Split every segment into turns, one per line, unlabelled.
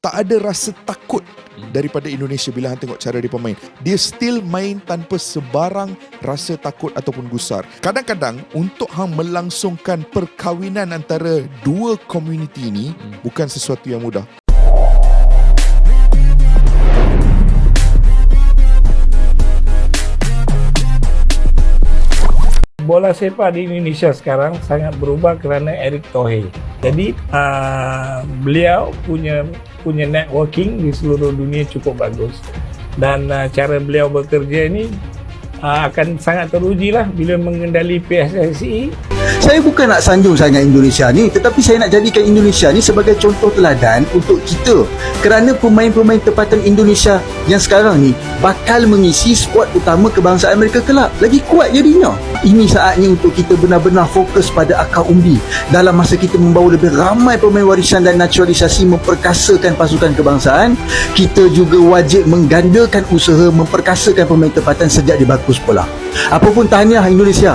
tak ada rasa takut daripada Indonesia bila hang tengok cara dia pemain. Dia still main tanpa sebarang rasa takut ataupun gusar. Kadang-kadang untuk hang melangsungkan perkahwinan antara dua komuniti ini bukan sesuatu yang mudah.
Bola sepak di Indonesia sekarang sangat berubah kerana Erick Thohir. Jadi beliau punya networking di seluruh dunia cukup bagus. Dan cara beliau bekerja ini akan sangat terujilah bila mengendali PSSI.
Saya bukan nak sanjung sangat Indonesia ni, tetapi saya nak jadikan Indonesia ni sebagai contoh teladan untuk kita. Kerana pemain-pemain tempatan Indonesia yang sekarang ni bakal mengisi skuad utama kebangsaan mereka kelak. Lagi kuat jadinya. Ini saatnya untuk kita benar-benar fokus pada akar umbi. Dalam masa kita membawa lebih ramai pemain warisan dan naturalisasi memperkasakan pasukan kebangsaan, kita juga wajib menggandakan usaha memperkasakan pemain tempatan sejak di bangku sekolah. Apapun tahniah Indonesia.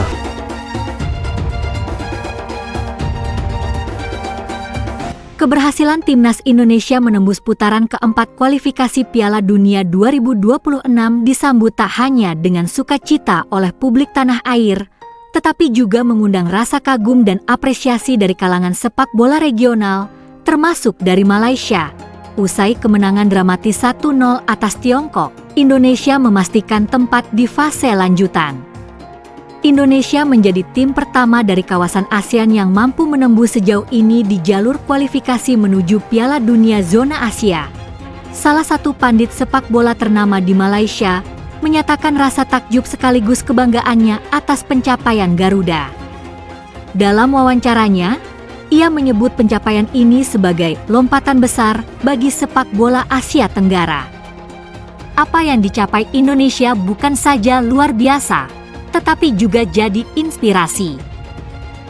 Keberhasilan Timnas Indonesia menembus putaran keempat kualifikasi Piala Dunia 2026 disambut tak hanya dengan sukacita oleh publik tanah air, tetapi juga mengundang rasa kagum dan apresiasi dari kalangan sepak bola regional, termasuk dari Malaysia. Usai kemenangan dramatis 1-0 atas Tiongkok, Indonesia memastikan tempat di fase lanjutan. Indonesia menjadi tim pertama dari kawasan ASEAN yang mampu menembus sejauh ini di jalur kualifikasi menuju Piala Dunia Zona Asia. Salah satu pandit sepak bola ternama di Malaysia menyatakan rasa takjub sekaligus kebanggaannya atas pencapaian Garuda. Dalam wawancaranya, ia menyebut pencapaian ini sebagai lompatan besar bagi sepak bola Asia Tenggara. Apa yang dicapai Indonesia bukan saja luar biasa, tetapi juga jadi inspirasi.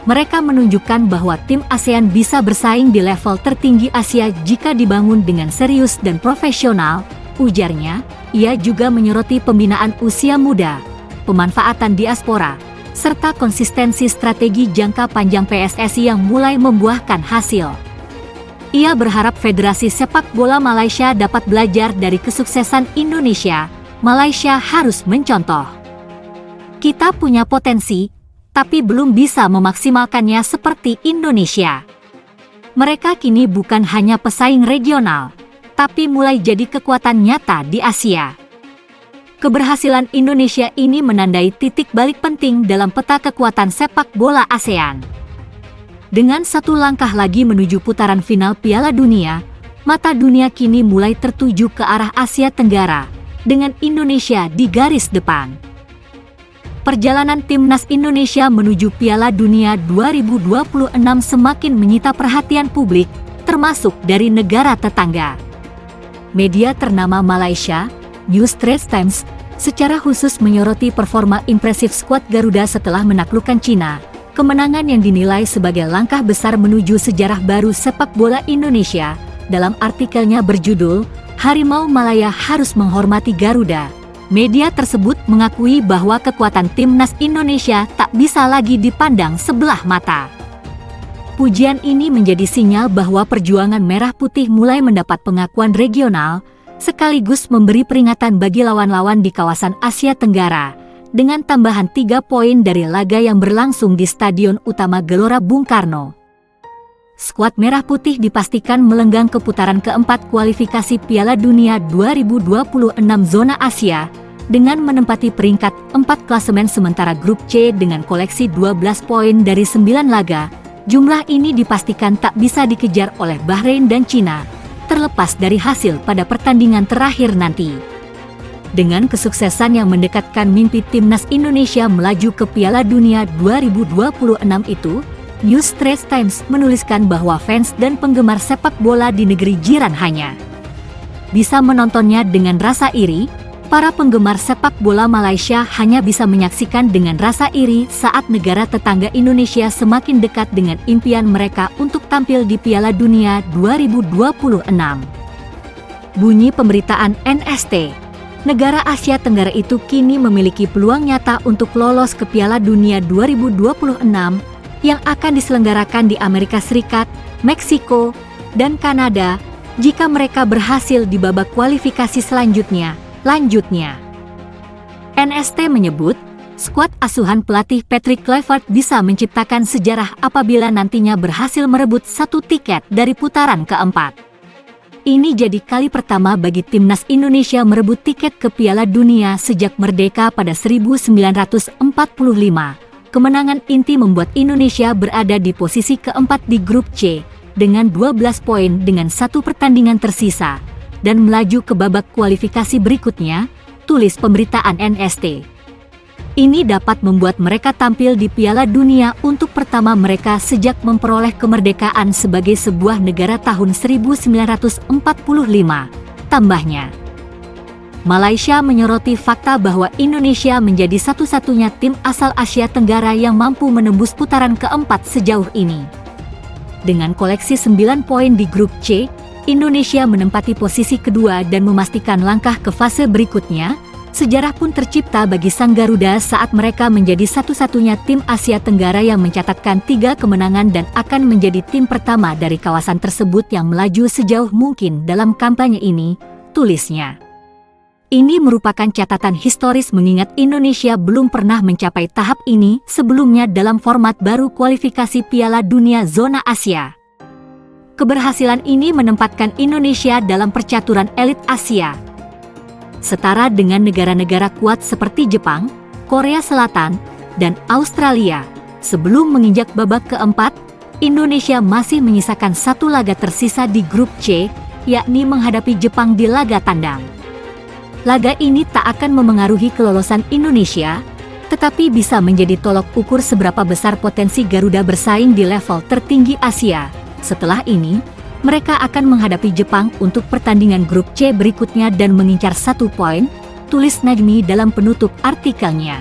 Mereka menunjukkan bahwa tim ASEAN bisa bersaing di level tertinggi Asia jika dibangun dengan serius dan profesional, ujarnya. Ia juga menyoroti pembinaan usia muda, pemanfaatan diaspora, serta konsistensi strategi jangka panjang PSSI yang mulai membuahkan hasil. Ia berharap Federasi Sepak Bola Malaysia dapat belajar dari kesuksesan Indonesia. Malaysia harus mencontoh. Kita punya potensi, tapi belum bisa memaksimalkannya seperti Indonesia. Mereka kini bukan hanya pesaing regional, tapi mulai jadi kekuatan nyata di Asia. Keberhasilan Indonesia ini menandai titik balik penting dalam peta kekuatan sepak bola ASEAN. Dengan satu langkah lagi menuju putaran final Piala Dunia, mata dunia kini mulai tertuju ke arah Asia Tenggara, dengan Indonesia di garis depan. Perjalanan Timnas Indonesia menuju Piala Dunia 2026 semakin menyita perhatian publik, termasuk dari negara tetangga. Media ternama Malaysia, New Straits Times, secara khusus menyoroti performa impresif skuad Garuda setelah menaklukkan Cina, kemenangan yang dinilai sebagai langkah besar menuju sejarah baru sepak bola Indonesia. Dalam artikelnya berjudul, "Harimau Malaya harus menghormati Garuda." Media tersebut mengakui bahwa kekuatan Timnas Indonesia tak bisa lagi dipandang sebelah mata. Pujian ini menjadi sinyal bahwa perjuangan Merah Putih mulai mendapat pengakuan regional, sekaligus memberi peringatan bagi lawan-lawan di kawasan Asia Tenggara, dengan tambahan 3 poin dari laga yang berlangsung di Stadion Utama Gelora Bung Karno. Skuad Merah Putih dipastikan melenggang ke putaran keempat kualifikasi Piala Dunia 2026 Zona Asia dengan menempati peringkat 4 klasemen sementara grup C dengan koleksi 12 poin dari 9 laga. Jumlah ini dipastikan tak bisa dikejar oleh Bahrain dan Cina, terlepas dari hasil pada pertandingan terakhir nanti. Dengan kesuksesan yang mendekatkan mimpi Timnas Indonesia melaju ke Piala Dunia 2026 itu, New Straits Times menuliskan bahwa fans dan penggemar sepak bola di negeri jiran hanya bisa menontonnya dengan rasa iri. Para penggemar sepak bola Malaysia hanya bisa menyaksikan dengan rasa iri saat negara tetangga Indonesia semakin dekat dengan impian mereka untuk tampil di Piala Dunia 2026. Bunyi pemberitaan NST. Negara Asia Tenggara itu kini memiliki peluang nyata untuk lolos ke Piala Dunia 2026 yang akan diselenggarakan di Amerika Serikat, Meksiko, dan Kanada jika mereka berhasil di babak kualifikasi selanjutnya. NST menyebut, skuad asuhan pelatih Patrick Kluivert bisa menciptakan sejarah apabila nantinya berhasil merebut 1 tiket dari putaran keempat. Ini jadi kali pertama bagi timnas Indonesia merebut tiket ke Piala Dunia sejak merdeka pada 1945. Kemenangan inti membuat Indonesia berada di posisi keempat di grup C dengan 12 poin dengan 1 pertandingan tersisa dan melaju ke babak kualifikasi berikutnya, tulis pemberitaan NST. Ini dapat membuat mereka tampil di Piala Dunia untuk pertama mereka sejak memperoleh kemerdekaan sebagai sebuah negara tahun 1945, tambahnya. Malaysia menyoroti fakta bahwa Indonesia menjadi satu-satunya tim asal Asia Tenggara yang mampu menembus putaran keempat sejauh ini. Dengan koleksi 9 poin di grup C, Indonesia menempati posisi kedua dan memastikan langkah ke fase berikutnya. Sejarah pun tercipta bagi Sang Garuda saat mereka menjadi satu-satunya tim Asia Tenggara yang mencatatkan 3 kemenangan dan akan menjadi tim pertama dari kawasan tersebut yang melaju sejauh mungkin dalam kampanye ini, tulisnya. Ini merupakan catatan historis mengingat Indonesia belum pernah mencapai tahap ini sebelumnya dalam format baru kualifikasi Piala Dunia Zona Asia. Keberhasilan ini menempatkan Indonesia dalam percaturan elit Asia, setara dengan negara-negara kuat seperti Jepang, Korea Selatan, dan Australia. Sebelum menginjak babak keempat, Indonesia masih menyisakan 1 laga tersisa di grup C, yakni menghadapi Jepang di laga tandang. Laga ini tak akan memengaruhi kelolosan Indonesia, tetapi bisa menjadi tolok ukur seberapa besar potensi Garuda bersaing di level tertinggi Asia. Setelah ini, mereka akan menghadapi Jepang untuk pertandingan grup C berikutnya dan mengincar 1 poin, tulis Najmi dalam penutup artikelnya.